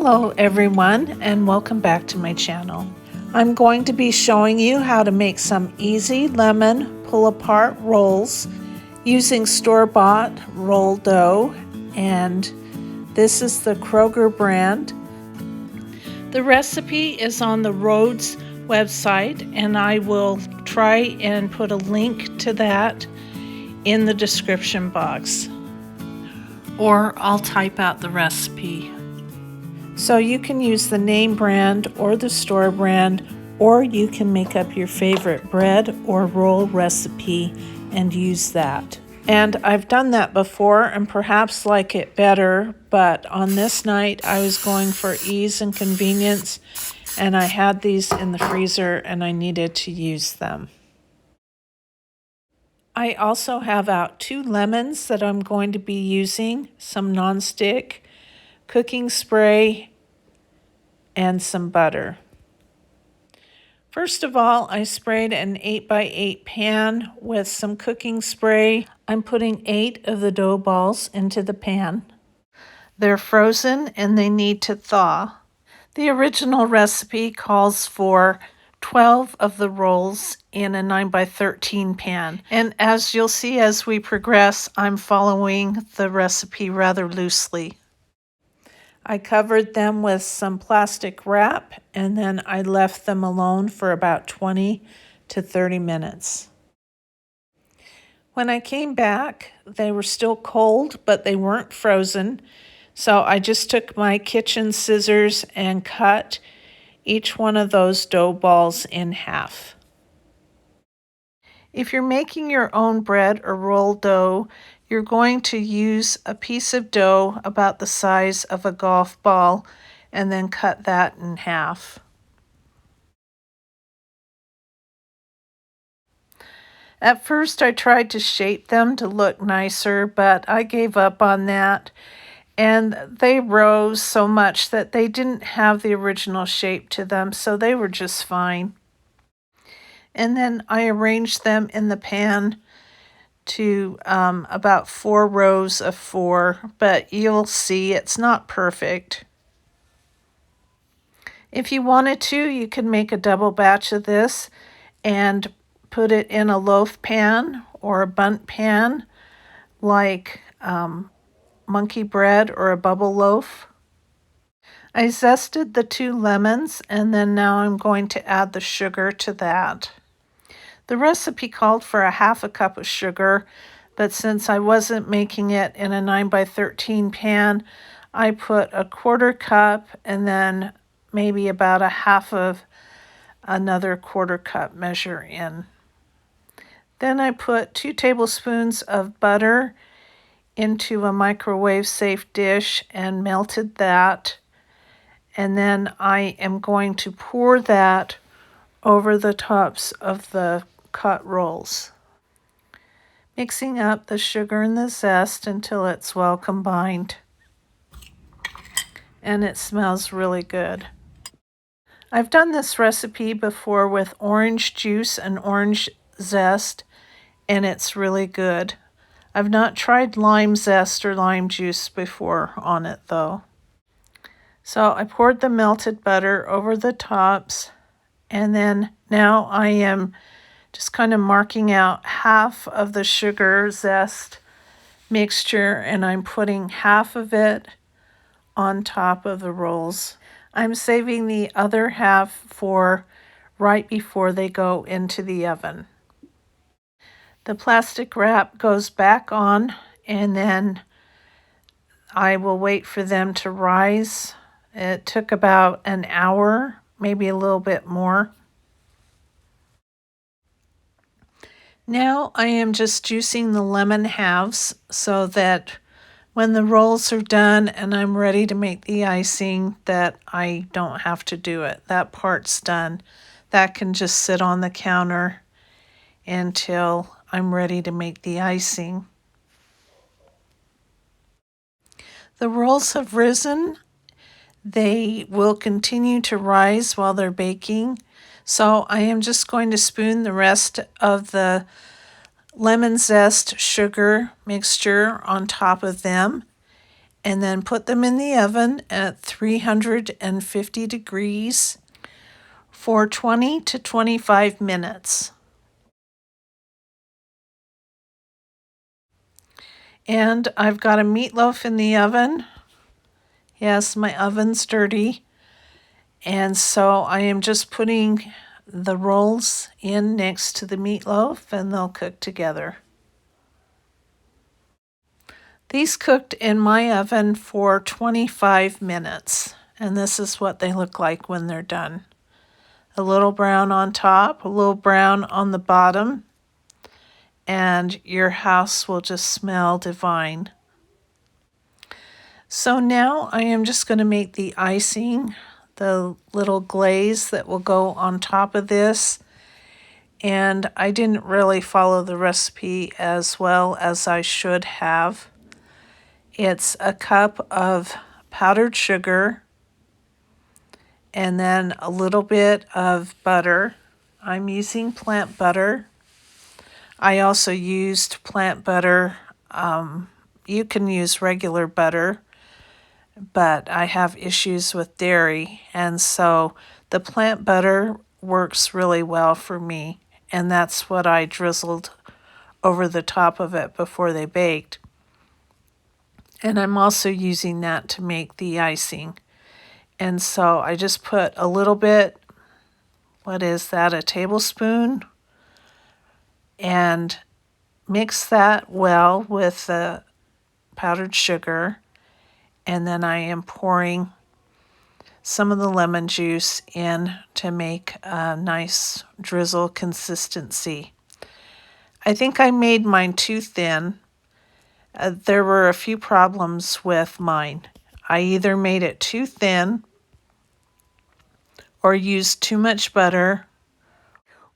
Hello everyone, and welcome back to my channel. I'm going to be showing you how to make some easy lemon pull-apart rolls using store-bought roll dough, and this is the Kroger brand. The recipe is on the Rhodes website, and I will try and put a link to that in the description box, or I'll type out the recipe. So you can use the name brand or the store brand, or you can make up your favorite bread or roll recipe and use that. And I've done that before and perhaps like it better, but on this night I was going for ease and convenience, and I had these in the freezer and I needed to use them. I also have out 2 lemons that I'm going to be using, some nonstick, cooking spray, and some butter. First of all, I sprayed an 8x8 pan with some cooking spray. I'm putting 8 of the dough balls into the pan. They're frozen and they need to thaw. The original recipe calls for 12 of the rolls in a 9x13 pan. And as you'll see as we progress, I'm following the recipe rather loosely. I covered them with some plastic wrap, and then I left them alone for about 20 to 30 minutes. When I came back, they were still cold, but they weren't frozen. So I just took my kitchen scissors and cut each one of those dough balls in half. If you're making your own bread or roll dough, you're going to use a piece of dough about the size of a golf ball and then cut that in half. At first I tried to shape them to look nicer, but I gave up on that, and they rose so much that they didn't have the original shape to them, so they were just fine. And then I arranged them in the pan to about 4 rows of 4, but you'll see it's not perfect. If you wanted to, you could make a double batch of this and put it in a loaf pan or a bundt pan like monkey bread or a bubble loaf. I zested the 2 lemons, and then now I'm going to add the sugar to that. The recipe called for a 1/2 cup of sugar, but since I wasn't making it in a 9x13 pan, I put a 1/4 cup and then maybe about a 1/2 of another 1/4 cup measure in. Then I put 2 tablespoons of butter into a microwave safe dish and melted that. And then I am going to pour that over the tops of the cut rolls, mixing up the sugar and the zest until it's well combined. And it smells really good. I've done this recipe before with orange juice and orange zest, and it's really good. I've not tried lime zest or lime juice before on it though. So I poured the melted butter over the tops, and then now I am just kind of marking out 1/2 of the sugar zest mixture, and I'm putting 1/2 of it on top of the rolls. I'm saving the other 1/2 for right before they go into the oven. The plastic wrap goes back on, and then I will wait for them to rise. It took about an hour, maybe a little bit more. Now I am just juicing the lemon halves so that when the rolls are done and I'm ready to make the icing, that I don't have to do it. That part's done. That can just sit on the counter until I'm ready to make the icing. The rolls have risen. They will continue to rise while they're baking. So I am just going to spoon the rest of the lemon zest sugar mixture on top of them. and then put them in the oven at 350 degrees for 20 to 25 minutes. And I've got a meatloaf in the oven. Yes, my oven's dirty. And so I am just putting the rolls in next to the meatloaf and they'll cook together. These cooked in my oven for 25 minutes, and this is what they look like when they're done. A little brown on top, a little brown on the bottom, and your house will just smell divine. So now I am just going to make the icing, the little glaze that will go on top of this. And I didn't really follow the recipe as well as I should have. It's a cup of powdered sugar and then a little bit of butter. I'm using plant butter. I also used plant butter. You can use regular butter, but I have issues with dairy, and so the plant butter works really well for me, and that's what I drizzled over the top of it before they baked. And I'm also using that to make the icing. And so I just put a little bit, what is that, a tablespoon, and mix that well with the powdered sugar. And then I am pouring some of the lemon juice in to make a nice drizzle consistency. I think I made mine too thin. There were a few problems with mine. I either made it too thin or used too much butter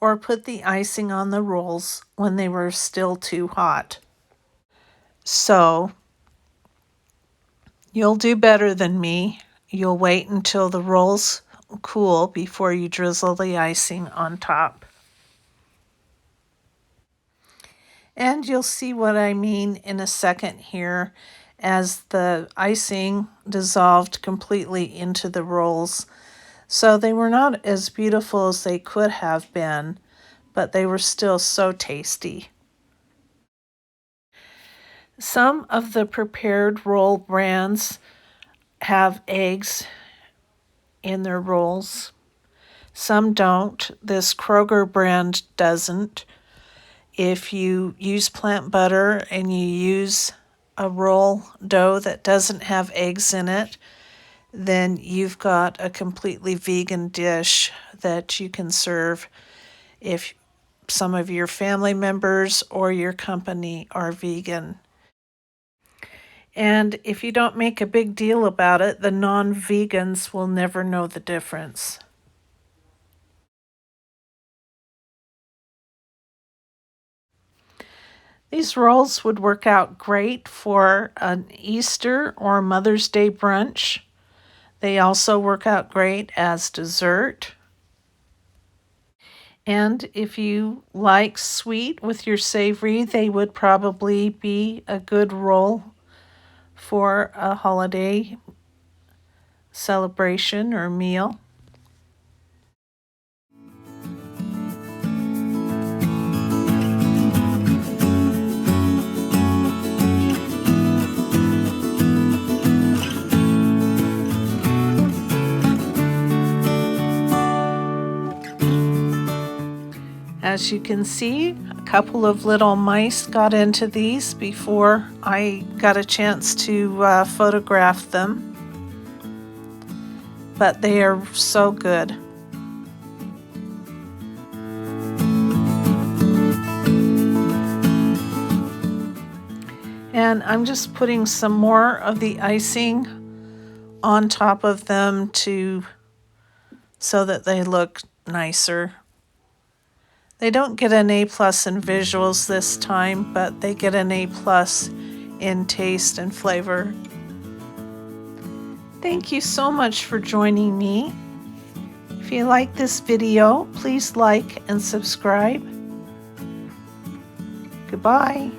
or put the icing on the rolls when they were still too hot. So you'll do better than me. You'll wait until the rolls cool before you drizzle the icing on top. And you'll see what I mean in a second here as the icing dissolved completely into the rolls. So they were not as beautiful as they could have been, but they were still so tasty. Some of the prepared roll brands have eggs in their rolls. Some don't. This Kroger brand doesn't. If you use plant butter and you use a roll dough that doesn't have eggs in it, then you've got a completely vegan dish that you can serve if some of your family members or your company are vegan. And if you don't make a big deal about it, the non-vegans will never know the difference. These rolls would work out great for an Easter or Mother's Day brunch. They also work out great as dessert. And if you like sweet with your savory, they would probably be a good roll for a holiday celebration or meal. As you can see, a couple of little mice got into these before I got a chance to photograph them. But they are so good. And I'm just putting some more of the icing on top of them so that they look nicer. They don't get an A+ in visuals this time, but they get an A+ in taste and flavor. Thank you so much for joining me. If you like this video, please like and subscribe. Goodbye.